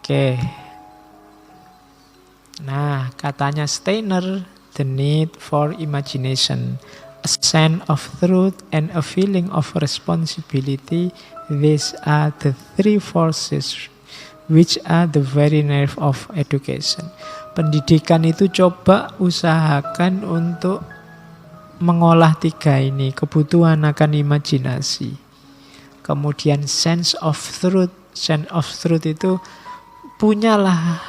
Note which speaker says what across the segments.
Speaker 1: Oke. Nah, katanya Steiner, the need for imagination, a sense of truth, and a feeling of responsibility, these are the three forces which are the very nerve of education. Pendidikan itu coba usahakan untuk mengolah tiga ini, kebutuhan akan imajinasi. Kemudian sense of truth. Sense of truth itu punyalah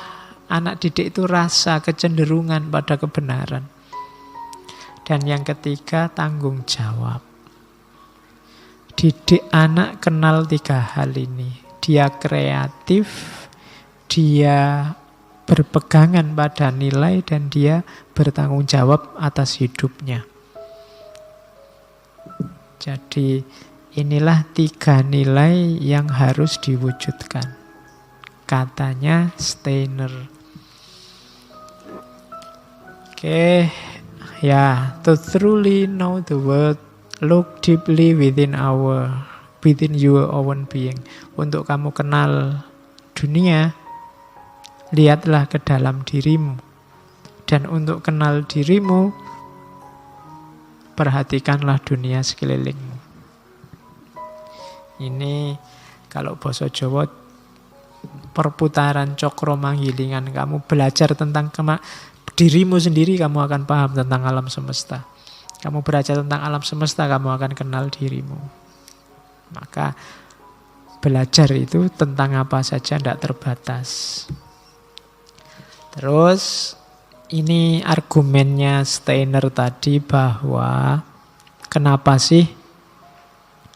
Speaker 1: anak didik itu rasa kecenderungan pada kebenaran. Dan yang ketiga, tanggung jawab. Didik anak kenal tiga hal ini. Dia kreatif, dia berpegangan pada nilai, dan dia bertanggung jawab atas hidupnya. Jadi inilah tiga nilai yang harus diwujudkan, katanya Steiner. Oke, ya, to truly know the world, look deeply within your own being. Untuk kamu kenal dunia, lihatlah ke dalam dirimu. Dan untuk kenal dirimu, perhatikanlah dunia sekelilingmu. Ini kalau basa Jawa perputaran cokro manggilingan. Kamu belajar tentang dirimu sendiri, kamu akan paham tentang alam semesta. Kamu belajar tentang alam semesta, kamu akan kenal dirimu. Maka belajar itu tentang apa saja, tidak terbatas. Terus ini argumennya Steiner tadi, bahwa kenapa sih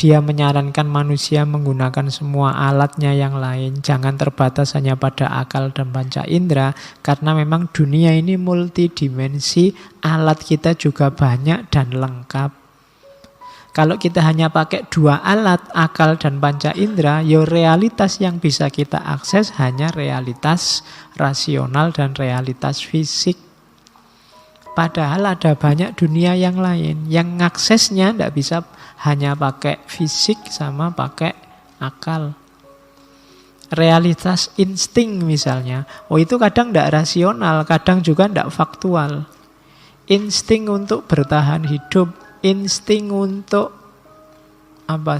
Speaker 1: dia menyarankan manusia menggunakan semua alatnya yang lain, jangan terbatas hanya pada akal dan panca indera, karena memang dunia ini multidimensi, alat kita juga banyak dan lengkap. Kalau kita hanya pakai dua alat, akal dan panca indera, ya realitas yang bisa kita akses hanya realitas rasional dan realitas fisik. Padahal ada banyak dunia yang lain, yang aksesnya tidak bisa hanya pakai fisik sama pakai akal. Realitas insting misalnya, itu kadang tidak rasional, kadang juga tidak faktual. Insting untuk bertahan hidup, insting untuk apa?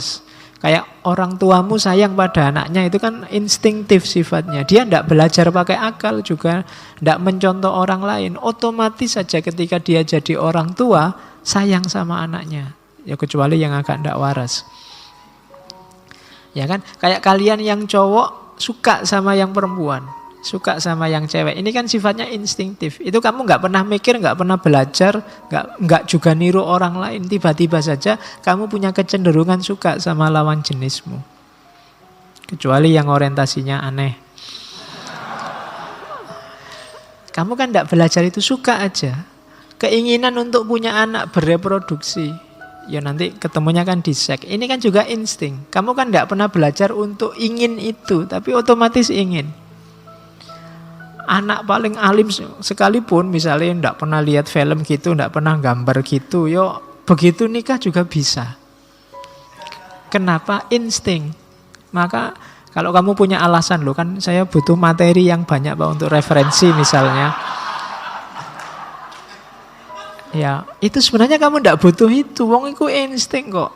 Speaker 1: Kayak orang tuamu sayang pada anaknya, itu kan instingtif sifatnya. Dia tidak belajar pakai akal juga, tidak mencontoh orang lain. Otomatis saja ketika dia jadi orang tua, sayang sama anaknya. Ya kecuali yang agak tidak waras. Ya kan? Kayak kalian yang cowok suka sama yang perempuan, suka sama yang cewek. Ini kan sifatnya instingtif. Itu kamu nggak pernah mikir, nggak pernah belajar, nggak juga niru orang lain. Tiba-tiba saja kamu punya kecenderungan suka sama lawan jenismu. Kecuali yang orientasinya aneh. Kamu kan nggak belajar itu, suka aja. Keinginan untuk punya anak, bereproduksi. Ya nanti ketemunya kan di seks. Ini kan juga insting. Kamu kan nggak pernah belajar untuk ingin itu, tapi otomatis ingin. Anak paling alim sekalipun, misalnya tidak pernah lihat film gitu, tidak pernah gambar gitu, yo begitu nikah juga bisa. Kenapa? Insting. Maka kalau kamu punya alasan, loh kan saya butuh materi yang banyak Pak untuk referensi misalnya. Ya itu sebenarnya kamu tidak butuh itu, wong itu insting kok.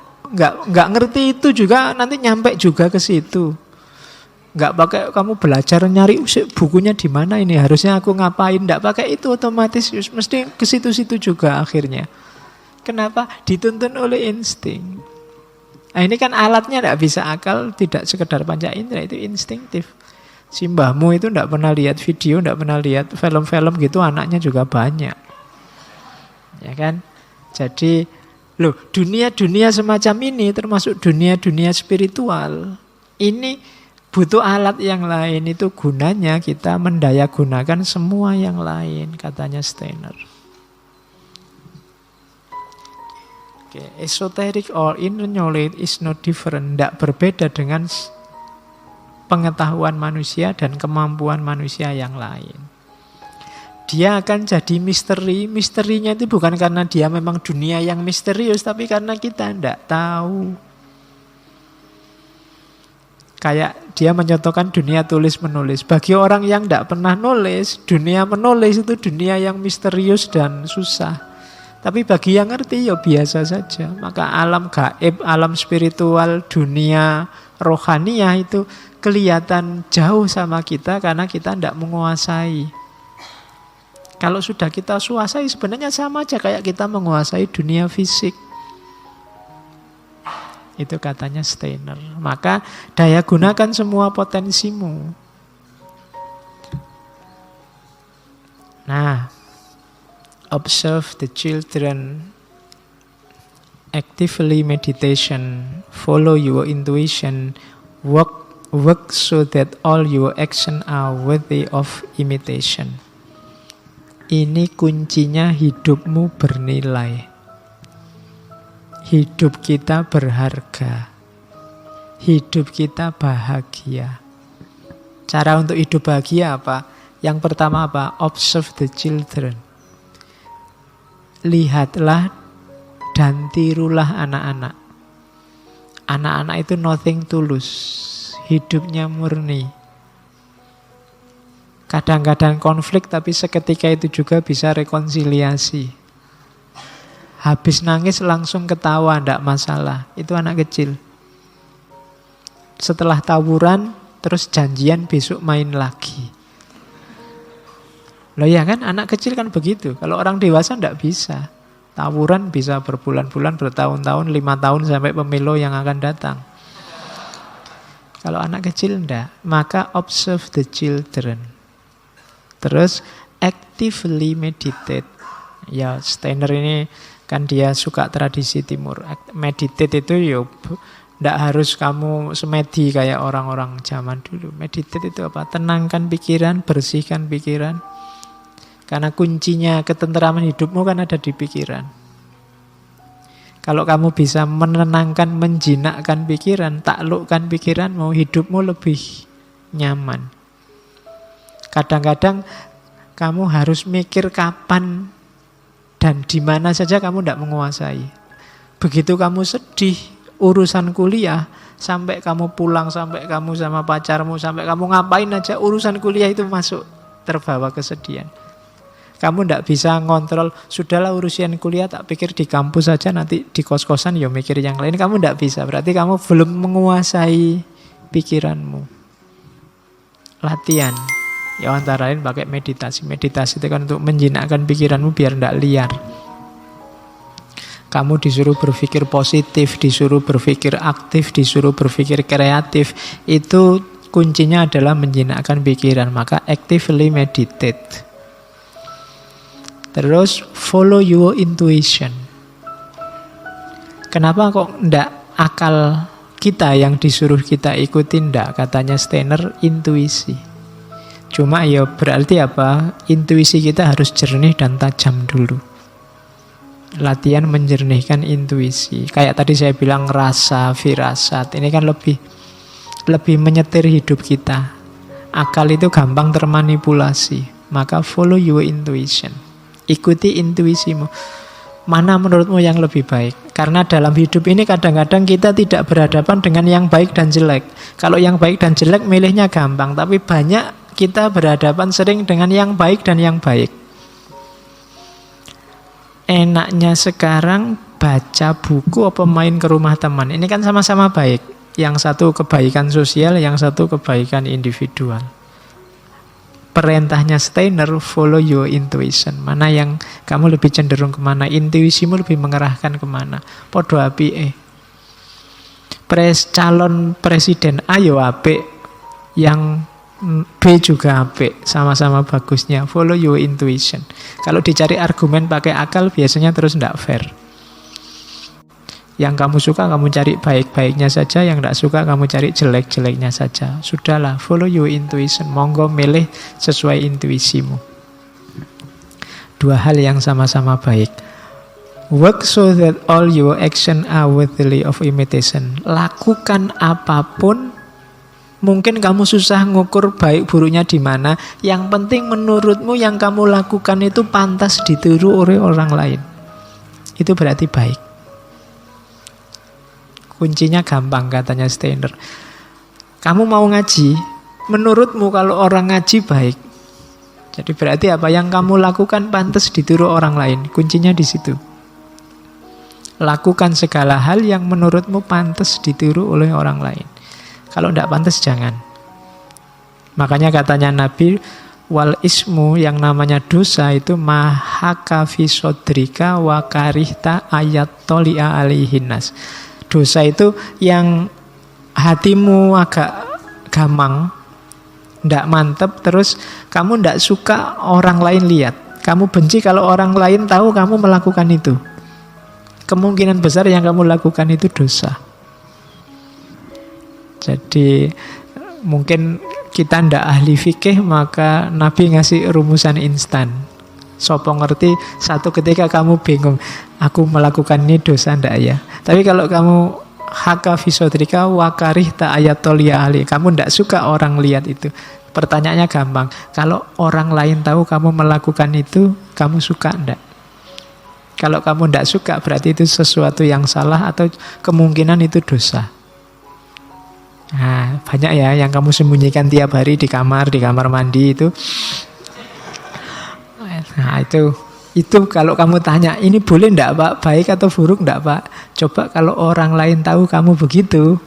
Speaker 1: Nggak ngerti itu juga nanti nyampe juga ke situ. Nggak pakai kamu belajar nyari bukunya di mana ini, harusnya aku ngapain, nggak pakai itu, otomatis mesti ke situ-situ juga akhirnya. Kenapa? Dituntun oleh insting. Nah ini kan alatnya nggak bisa akal, tidak sekedar panca indera, itu instingtif. Si mbahmu itu nggak pernah lihat video, nggak pernah lihat film-film gitu, anaknya juga banyak. Ya kan? Jadi loh, dunia-dunia semacam ini termasuk dunia-dunia spiritual. Ini butuh alat yang lain, itu gunanya kita mendaya gunakan semua yang lain, katanya Steiner. Okay. Esoteric or inner knowledge is no different, tidak berbeda dengan pengetahuan manusia dan kemampuan manusia yang lain. Dia akan jadi misteri. Misterinya itu bukan karena dia memang dunia yang misterius, tapi karena kita tidak tahu. Kayak dia menyontohkan dunia tulis-menulis. Bagi orang yang tidak pernah nulis, dunia menulis itu dunia yang misterius dan susah. Tapi bagi yang ngerti ya biasa saja. Maka alam gaib, alam spiritual, dunia rohaniah itu kelihatan jauh sama kita karena kita tidak menguasai. Kalau sudah kita kuasai sebenarnya sama aja kayak kita menguasai dunia fisik. Itu katanya Steiner. Maka daya gunakan semua potensimu. Nah, observe the children, actively meditation, follow your intuition, work so that all your action are worthy of imitation. Ini kuncinya hidupmu bernilai. Hidup kita berharga. Hidup kita bahagia. Cara untuk hidup bahagia apa? Yang pertama apa? Observe the children. Lihatlah dan tirulah anak-anak. Anak-anak itu nothing tulus. Hidupnya murni. Kadang-kadang konflik tapi seketika itu juga bisa rekonsiliasi. Habis nangis langsung ketawa, tidak masalah. Itu anak kecil. Setelah tawuran, terus janjian besok main lagi. Loh ya kan, anak kecil kan begitu. Kalau orang dewasa tidak bisa. Tawuran bisa berbulan-bulan, bertahun-tahun, 5 tahun sampai pemilu yang akan datang. Kalau anak kecil tidak. Maka observe the children. Terus actively meditate. Ya Steiner ini kan dia suka tradisi timur. Meditate itu ya tidak harus kamu semedi kayak orang-orang zaman dulu. Meditate itu apa? Tenangkan pikiran, bersihkan pikiran. Karena kuncinya ketenteraman hidupmu kan ada di pikiran. Kalau kamu bisa menenangkan, menjinakkan pikiran, taklukkan pikiranmu, hidupmu lebih nyaman. Kadang-kadang kamu harus mikir kapan dan di mana saja kamu tidak menguasai. Begitu kamu sedih, urusan kuliah, sampai kamu pulang, sampai kamu sama pacarmu, sampai kamu ngapain aja, urusan kuliah itu masuk, terbawa kesedihan. Kamu tidak bisa ngontrol, sudahlah urusan kuliah, tak pikir di kampus saja, nanti di kos-kosan ya mikir yang lain. Kamu tidak bisa, berarti kamu belum menguasai pikiranmu. Latihan. Ya antara lain pakai meditasi. Meditasi itu kan untuk menjinakkan pikiranmu biar tidak liar. Kamu disuruh berpikir positif, disuruh berpikir aktif, disuruh berpikir kreatif. Itu kuncinya adalah menjinakkan pikiran. Maka actively meditate. Terus follow your intuition. Kenapa kok tidak akal kita yang disuruh kita ikutin? Tidak, katanya Steiner, intuisi. Cuma ya berarti apa? Intuisi kita harus jernih dan tajam dulu. Latihan menjernihkan intuisi. Kayak tadi saya bilang rasa, firasat. Ini kan lebih menyetir hidup kita. Akal itu gampang termanipulasi. Maka follow your intuition. Ikuti intuisimu. Mana menurutmu yang lebih baik? Karena dalam hidup ini kadang-kadang kita tidak berhadapan dengan yang baik dan jelek. Kalau yang baik dan jelek milihnya gampang. Tapi banyak kita berhadapan sering dengan yang baik dan yang baik. Enaknya sekarang baca buku apa main ke rumah teman. Ini kan sama-sama baik. Yang satu kebaikan sosial, yang satu kebaikan individual. Perintahnya Steiner, follow your intuition. Mana yang kamu lebih cenderung kemana? Intuisimu lebih mengerahkan kemana? Podo api calon presiden A yo apik, yang B juga apik, sama-sama bagusnya. Follow your intuition. Kalau dicari argumen pakai akal biasanya terus tidak fair. Yang kamu suka kamu cari baik-baiknya saja, yang tidak suka kamu cari jelek-jeleknya saja. Sudahlah, follow your intuition. Monggo milih sesuai intuisimu. Dua hal yang sama-sama baik. Work so that all your action are worthy of imitation. Lakukan apapun. Mungkin kamu susah ngukur baik buruknya di mana. Yang penting menurutmu yang kamu lakukan itu pantas ditiru oleh orang lain. Itu berarti baik. Kuncinya gampang katanya Steiner. Kamu mau ngaji, menurutmu kalau orang ngaji baik. Jadi berarti apa yang kamu lakukan pantas ditiru orang lain. Kuncinya di situ. Lakukan segala hal yang menurutmu pantas ditiru oleh orang lain. Kalau tidak pantas jangan. Makanya katanya Nabi, wal ismu, yang namanya dosa itu mahaka fi sodrika wa karihta ayat tolia alihinas. Dosa itu yang hatimu agak gamang, ndak mantep, terus kamu ndak suka orang lain lihat. Kamu benci kalau orang lain tahu kamu melakukan itu. Kemungkinan besar yang kamu lakukan itu dosa. Jadi mungkin kita ndak ahli fikih, maka Nabi ngasih rumusan instan. Sopo ngerti, satu ketika kamu bingung, aku melakukan ini dosa ndak ya? Tapi kalau kamu haka fisodrika wakarih ta ayatolia ali, kamu ndak suka orang lihat itu. Pertanyaannya gampang, kalau orang lain tahu kamu melakukan itu, kamu suka ndak? Kalau kamu ndak suka, berarti itu sesuatu yang salah atau kemungkinan itu dosa. Nah, banyak ya yang kamu sembunyikan tiap hari di kamar mandi itu. Nah, itu kalau kamu tanya, ini boleh ndak Pak? Baik atau buruk ndak Pak? Coba kalau orang lain tahu kamu begitu,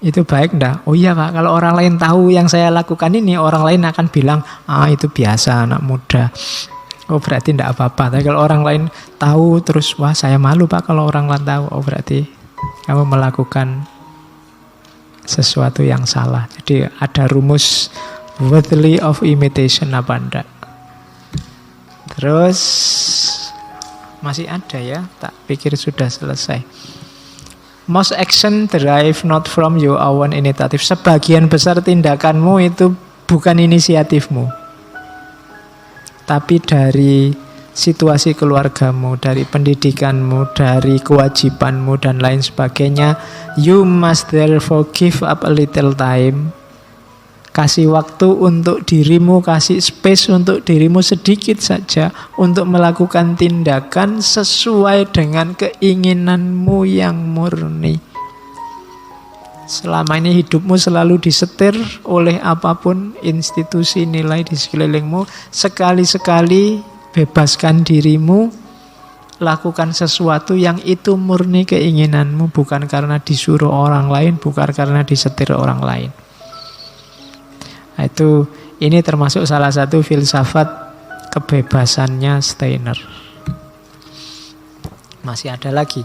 Speaker 1: itu baik ndak? Oh iya Pak, kalau orang lain tahu yang saya lakukan ini, orang lain akan bilang, itu biasa anak muda. Oh berarti ndak apa-apa. Tapi kalau orang lain tahu terus, wah saya malu Pak kalau orang lain tahu. Oh berarti kamu melakukan sesuatu yang salah. Jadi ada rumus worthy of imitation apa enggak. Terus masih ada ya, tak pikir sudah selesai. Most action derive not from your own initiative. Sebagian besar tindakanmu itu bukan inisiatifmu, tapi dari situasi keluargamu, dari pendidikanmu, dari kewajibanmu, dan lain sebagainya. You must therefore give up a little time. Kasih waktu untuk dirimu, kasih space untuk dirimu sedikit saja untuk melakukan tindakan sesuai dengan keinginanmu yang murni. Selama ini hidupmu selalu disetir oleh apapun institusi nilai di sekelilingmu. Sekali-sekali bebaskan dirimu, lakukan sesuatu yang itu murni keinginanmu, bukan karena disuruh orang lain, bukan karena disetir orang lain. Nah, ini termasuk salah satu filsafat kebebasannya Steiner. Masih ada lagi.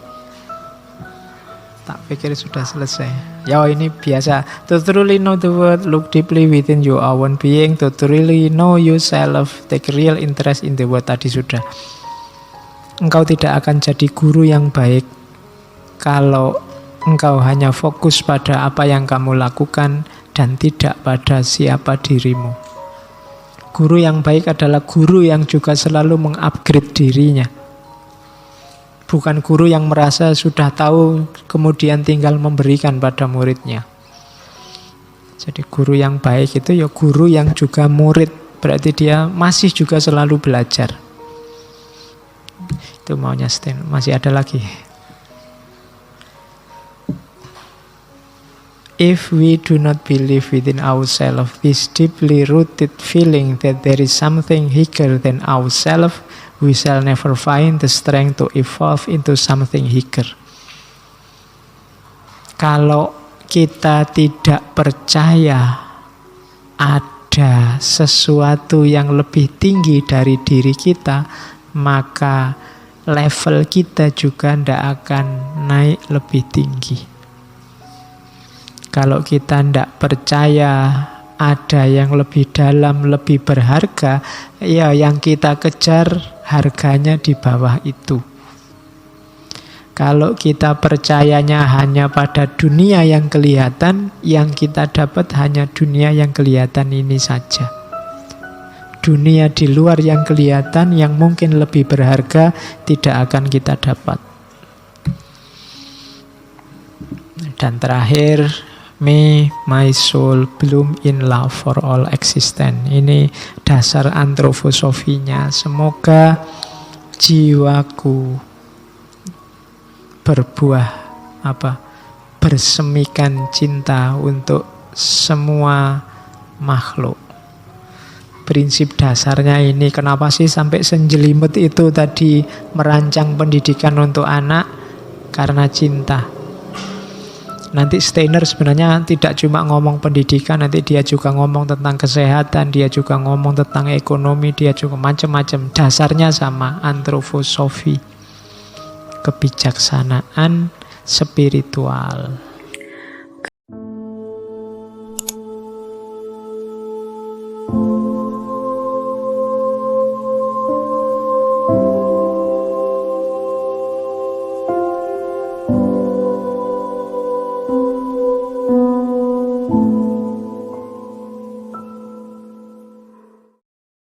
Speaker 1: Tak pikir sudah selesai. Ya ini biasa. To truly know the world, look deeply within your own being. To truly know yourself, take real interest in the world. Tadi sudah. Engkau tidak akan jadi guru yang baik kalau engkau hanya fokus pada apa yang kamu lakukan dan tidak pada siapa dirimu. Guru yang baik adalah guru yang juga selalu mengupgrade dirinya. Bukan guru yang merasa sudah tahu kemudian tinggal memberikan pada muridnya. Jadi guru yang baik itu ya guru yang juga murid. Berarti dia masih juga selalu belajar. Itu maunya Steiner. Masih ada lagi. If we do not believe within ourselves this deeply rooted feeling that there is something bigger than ourselves, we shall never find the strength to evolve into something bigger. Kalau kita tidak percaya ada sesuatu yang lebih tinggi dari diri kita, maka level kita juga tidak akan naik lebih tinggi. Kalau kita tidak percaya ada yang lebih dalam, lebih berharga, ya yang kita kejar harganya di bawah itu. Kalau kita percayanya hanya pada dunia yang kelihatan, yang kita dapat hanya dunia yang kelihatan ini saja. Dunia di luar yang kelihatan, yang mungkin lebih berharga, tidak akan kita dapat. Dan terakhir, may my soul bloom in love for all existence. Ini dasar antroposofinya. Semoga jiwaku bersemikan cinta untuk semua makhluk. Prinsip dasarnya ini, kenapa sih sampai senjelimet itu tadi merancang pendidikan untuk anak? Karena cinta. Nanti Steiner sebenarnya tidak cuma ngomong pendidikan, nanti dia juga ngomong tentang kesehatan, dia juga ngomong tentang ekonomi, dia juga macam-macam. Dasarnya sama, antroposofi, kebijaksanaan spiritual.